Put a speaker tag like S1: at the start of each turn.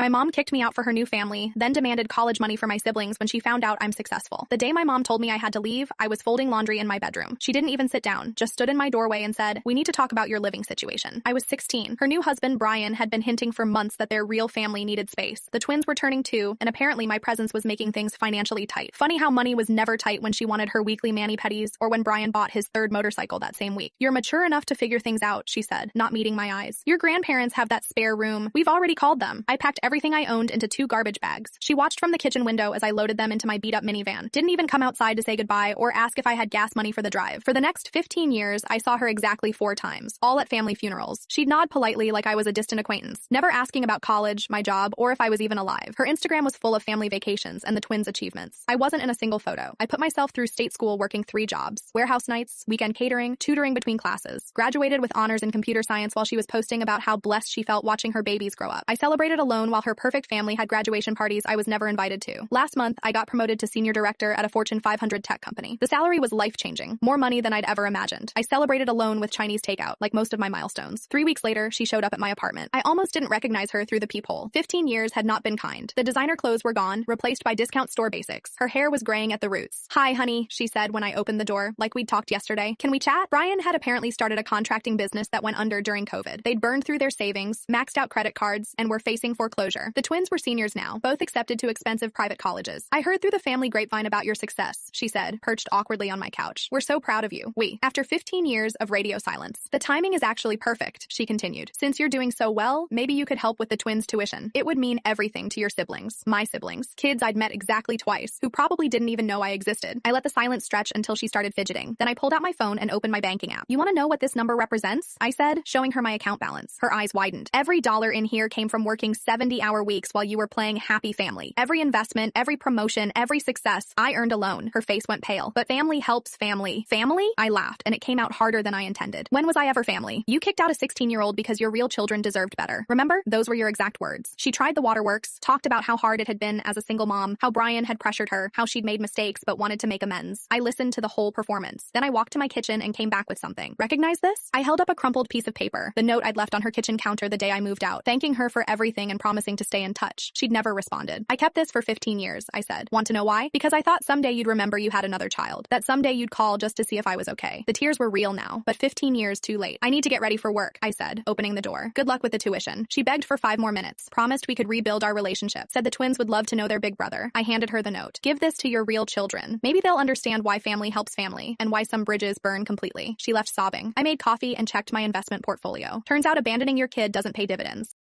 S1: My mom kicked me out for her new family, then demanded college money for my siblings when she found out I'm successful. The day my mom told me I had to leave, I was folding laundry in my bedroom. She didn't even sit down, just stood in my doorway and said, "We need to talk about your living situation." I was 16. Her new husband, Brian, had been hinting for months that their real family needed space. The twins were turning 2, and apparently my presence was making things financially tight. Funny how money was never tight when she wanted her weekly mani-pedis or when Brian bought his 3rd motorcycle that same week. "You're mature enough to figure things out," she said, not meeting my eyes. "Your grandparents have that spare room. We've already called them." I packed everything I owned into 2 garbage bags. She watched from the kitchen window as I loaded them into my beat-up minivan. Didn't even come outside to say goodbye or ask if I had gas money for the drive. For the next 15 years, I saw her exactly 4 times, all at family funerals. She'd nod politely like I was a distant acquaintance, never asking about college, my job, or if I was even alive. Her Instagram was full of family vacations and the twins' achievements. I wasn't in a single photo. I put myself through state school working 3 jobs: warehouse nights, weekend catering, tutoring between classes. Graduated with honors in computer science while she was posting about how blessed she felt watching her babies grow up. I celebrated alone while her perfect family had graduation parties I was never invited to. Last month, I got promoted to senior director at a Fortune 500 tech company. The salary was life-changing, more money than I'd ever imagined. I celebrated alone with Chinese takeout, like most of my milestones. 3 weeks later, she showed up at my apartment. I almost didn't recognize her through the peephole. 15 years had not been kind. The designer clothes were gone, replaced by discount store basics. Her hair was graying at the roots. "Hi, honey," she said when I opened the door, like we'd talked yesterday. "Can we chat?" Brian had apparently started a contracting business that went under during COVID. They'd burned through their savings, maxed out credit cards, and were facing foreclosure. The twins were seniors now, both accepted to expensive private colleges. "I heard through the family grapevine about your success," she said, perched awkwardly on my couch. "We're so proud of you." After 15 years of radio silence. "The timing is actually perfect," she continued. "Since you're doing so well, maybe you could help with the twins' tuition. It would mean everything to your siblings, my siblings, kids I'd met exactly twice, who probably didn't even know I existed." I let the silence stretch until she started fidgeting. Then I pulled out my phone and opened my banking app. "You want to know what this number represents?" I said, showing her my account balance. Her eyes widened. "Every dollar in here came from working 70-hour weeks while you were playing happy family. Every investment, every promotion, every success, I earned alone." Her face went pale. "But family helps family." "Family?" I laughed, and it came out harder than I intended. "When was I ever family? You kicked out a 16-year-old because your real children deserved better. Remember? Those were your exact words." She tried the waterworks, talked about how hard it had been as a single mom, how Brian had pressured her, how she'd made mistakes but wanted to make amends. I listened to the whole performance. Then I walked to my kitchen and came back with something. "Recognize this?" I held up a crumpled piece of paper, the note I'd left on her kitchen counter the day I moved out, thanking her for everything and promising to stay in touch. She'd never responded. "I kept this for 15 years, I said. "Want to know why?" "Because I thought someday you'd remember you had another child. That someday you'd call just to see if I was okay." The tears were real now, but 15 years too late. "I need to get ready for work," I said, opening the door. "Good luck with the tuition." She begged for 5 more minutes, promised we could rebuild our relationship, said the twins would love to know their big brother. I handed her the note. "Give this to your real children. Maybe they'll understand why family helps family, and why some bridges burn completely." She left sobbing. I made coffee and checked my investment portfolio. Turns out abandoning your kid doesn't pay dividends.